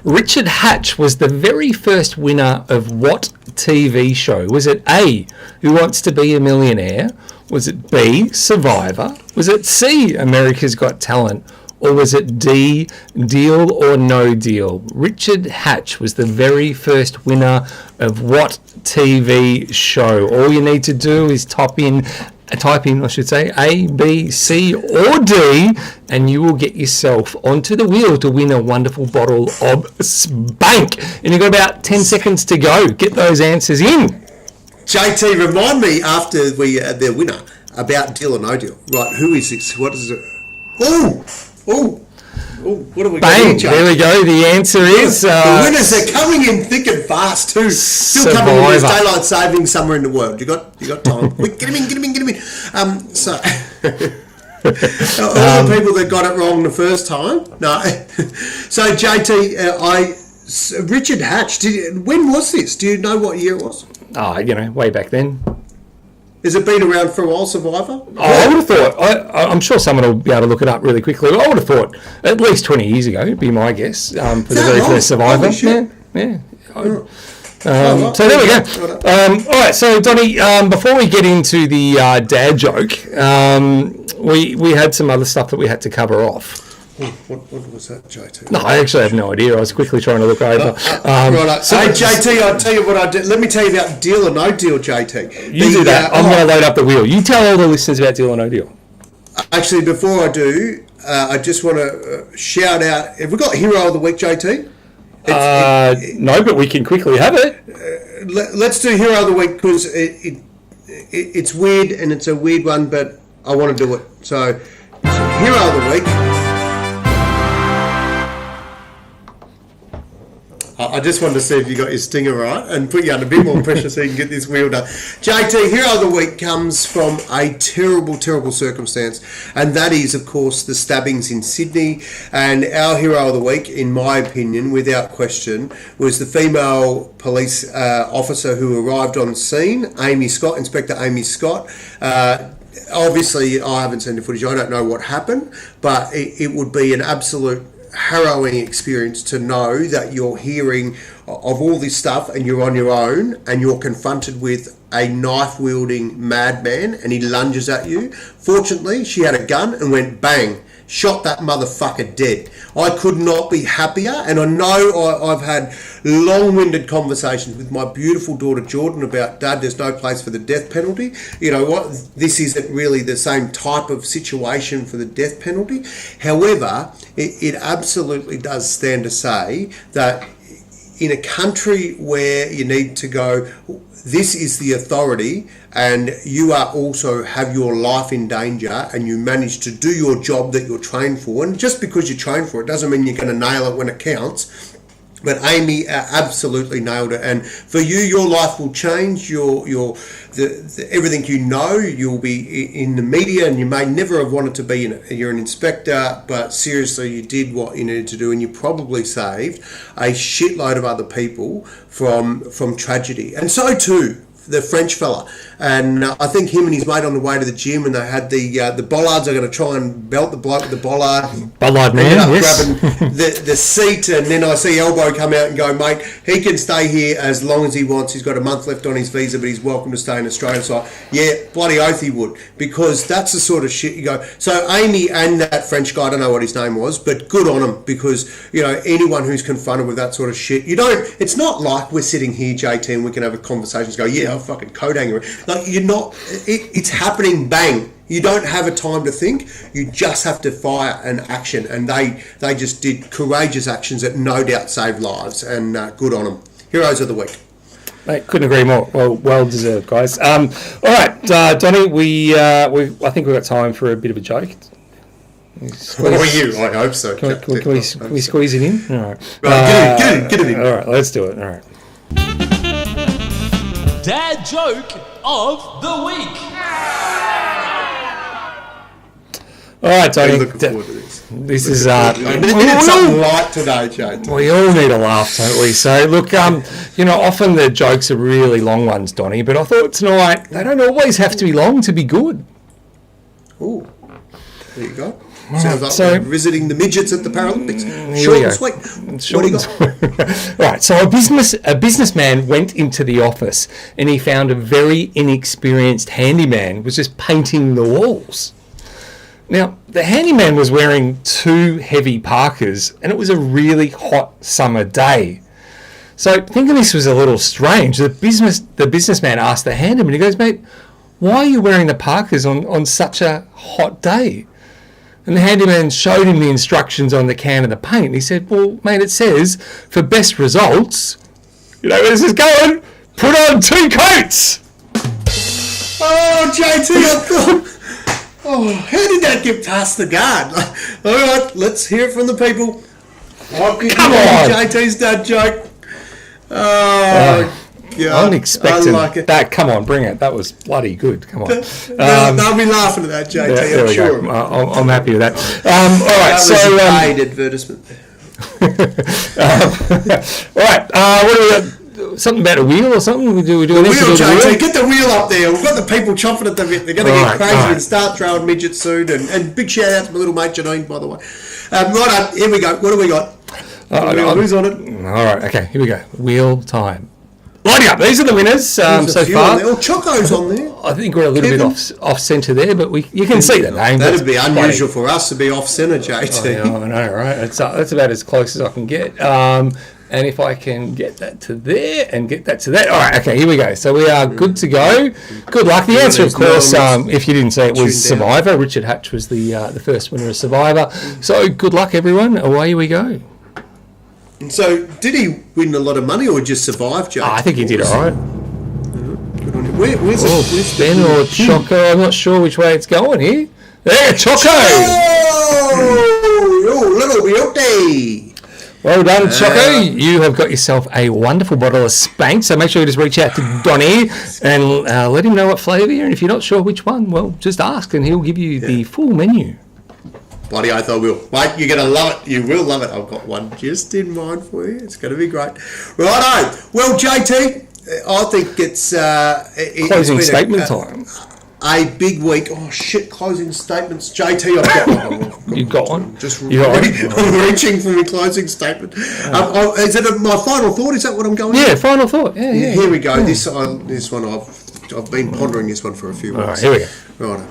Richard Hatch was the very first winner of what TV show? Was it A, Who Wants to Be a Millionaire? Was it B, Survivor? Was it C, America's Got Talent? Or was it D, Deal or No Deal? Richard Hatch was the very first winner of what TV show? All you need to do is type in, I should say, A, B, C, or D, and you will get yourself onto the wheel to win a wonderful bottle of spank. And you've got about 10 seconds to go. Get those answers in. JT, remind me after the winner about Deal or No Deal. Right, who is this? What is it? Oh, what have we got? Bang, there we go. The answer is... the winners are coming in thick and fast too. Still Survivor. coming in with daylight savings somewhere in the world. You got time. Quick, get him in. So... all the people that got it wrong the first time. No. So JT, Richard Hatch, when was this? Do you know what year it was? Oh, way back then. Has it been around for a while, Survivor? I would have thought, I'm sure someone will be able to look it up really quickly. I would have thought at least 20 years ago would be my guess for the very first Survivor. Yeah. So there we go. All right, so Donnie, before we get into the dad joke, we had some other stuff that we had to cover off. What was that, JT? No, I actually have no idea. I was quickly trying to look over. Right. So, hey, JT, I'll tell you what I did. Let me tell you about Deal or No Deal, JT. You do that. I'm going to load up the wheel. You tell all the listeners about Deal or No Deal. Actually, before I do, I just want to shout out. Have we got Hero of the Week, JT? No, but we can quickly have it. Let's do Hero of the Week because it's weird and it's a weird one, but I want to do it. So Hero of the Week. I just wanted to see if you got your stinger right and put you under a bit more pressure so you can get this wheel done. JT, Hero of the Week comes from a terrible, terrible circumstance, and that is, of course, the stabbings in Sydney. And our Hero of the Week, in my opinion, without question, was the female police officer who arrived on scene, Inspector Amy Scott. Obviously, I haven't seen the footage. I don't know what happened, but it would be an absolute harrowing experience to know that you're hearing of all this stuff and you're on your own and you're confronted with a knife-wielding madman and he lunges at you. Fortunately, she had a gun and went bang, shot that motherfucker dead. I could not be happier, and I know I've had long-winded conversations with my beautiful daughter Jordan about, Dad, there's no place for the death penalty. You know what? This isn't really the same type of situation for the death penalty. However, it absolutely does stand to say that in a country where you need to go, this is the authority, and you are also have your life in danger, and you manage to do your job that you're trained for. And just because you're trained for it doesn't mean you're going to nail it when it counts. But Amy absolutely nailed it, and for you, your life will change. Everything you know, you'll be in the media, and you may never have wanted to be in it. You're an inspector, but seriously, you did what you needed to do, and you probably saved a shitload of other people from tragedy. And so too the French fella, and I think him and his mate on the way to the gym, and they had the bollards. Are going to try and belt the bloke with the bollard. Bollard man, yes. Grabbing the seat, and then I see Elbow come out and go, mate, he can stay here as long as he wants. He's got a month left on his visa, but he's welcome to stay in Australia. So, yeah, bloody oath he would, because that's the sort of shit you go. So Amy and that French guy, I don't know what his name was, but good on him, because, you know, anyone who's confronted with that sort of shit, it's not like we're sitting here, JT, and we can have a conversation and go, yeah, I'll fucking coat hanger. Like, you're not, it's happening, bang. You don't have a time to think. You just have to fire an action, and they just did courageous actions that no doubt saved lives, and good on them. Heroes of the week. Mate, couldn't agree more. Well deserved, guys. All right, Donny, I think we've got time for a bit of a joke. I hope so. Can we squeeze it in? All right. Get it in. All right, let's do it. All right. Dad joke of the week. All right, Tony. I'm looking forward to this. This is it's something light today, Jade. We all need a laugh, don't we? So, look, often the jokes are really long ones, Donny, but I thought tonight they don't always have to be long to be good. Oh, there you go. Sounds like we're visiting the midgets at the Paralympics. Short and sweet. What do you got? Right, so a businessman went into the office and he found a very inexperienced handyman was just painting the walls. Now, the handyman was wearing 2 heavy parkas and it was a really hot summer day. So thinking this was a little strange, the businessman asked the handyman, he goes, mate, why are you wearing the parkas on such a hot day? And the handyman showed him the instructions on the can of the paint. He said, well, mate, it says, for best results, you know where this is going? Put on 2 coats! Oh, JT, I thought, how did that get past the guard? All right, let's hear it from the people. Come on! JT's dad joke. Oh, God. I'm expecting like it. that. Come on, bring it. That was bloody good. Come on. They'll be laughing at that, JT, there I'm sure. Go. I'm happy with that. All right, that was a paid advertisement. All right, what do we got? Something about a wheel or something? We do the wheel, JT. Get the wheel up there. We've got the people chomping at the bit. They're going to get crazy and start throwing midgets soon. And big shout out to my little mate Janine, by the way. Right, here we go. What do we got? Who's on it? All right, okay, here we go. Wheel time. Lighting up. These are the winners so far. Oh, Choco's on there. I think we're a little bit off centre there, but you can see the name. That'd be unusual for us to be off centre, JT. I know, right? That's about as close as I can get. And if I can get that to there and get that to that. All right, okay, here we go. So we are good to go. Good luck. The answer, of course, if you didn't say it, was Survivor. Richard Hatch was the first winner of Survivor. So good luck, everyone. Away we go. So, did he win a lot of money or just survive, Joe? I think he did all right. Where's Ben or Choco? I'm not sure which way it's going here. There, Choco! Oh, little beauty! Well done, Choco. You have got yourself a wonderful bottle of Spank, so make sure you just reach out to Donny and let him know what flavour you're in. If you're not sure which one, well, just ask and he'll give you the full menu. Bloody oath I will. Mate, you're going to love it. You will love it. I've got one just in mind for you. It's going to be great. Righto. Well, JT, I think it's closing statement time. A big week. Oh, shit, closing statements. JT, I've got one. You've got one? I'm reaching for my closing statement. Is it my final thought? Is that what I'm going with? Final thought. Yeah. Here we go. This one, I've been pondering this one for a few weeks. All right, here we go. Righto.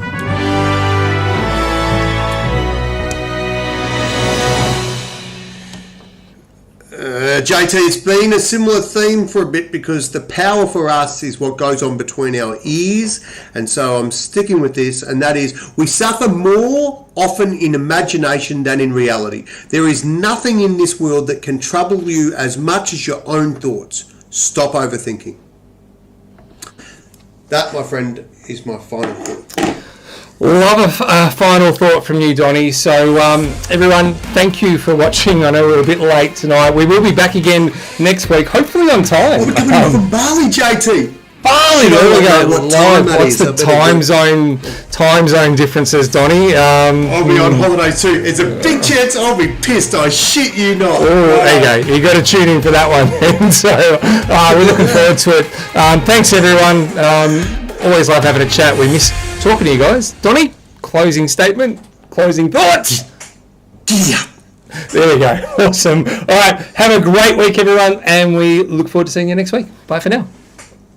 JT, it's been a similar theme for a bit because the power for us is what goes on between our ears, and so I'm sticking with this, and that is we suffer more often in imagination than in reality. There is nothing in this world that can trouble you as much as your own thoughts. Stop overthinking. That, my friend, is my final thought. Love a final thought from you, Donnie. So, everyone, thank you for watching. I know we're a bit late tonight. We will be back again next week, hopefully on time. We're coming in from Bali, JT. Bali, there we go. What time that What's is? the time zone differences, Donnie? I'll be on holiday too. It's a big chance I'll be pissed. I shit you not. Oh, there you go. You got to tune in for that one. And so we're looking forward to it. Thanks, everyone. Always love having a chat. We miss talking to you guys. Donnie, closing statement, closing thoughts. GiddyUp. There we go. Awesome. All right. Have a great week, everyone. And we look forward to seeing you next week. Bye for now.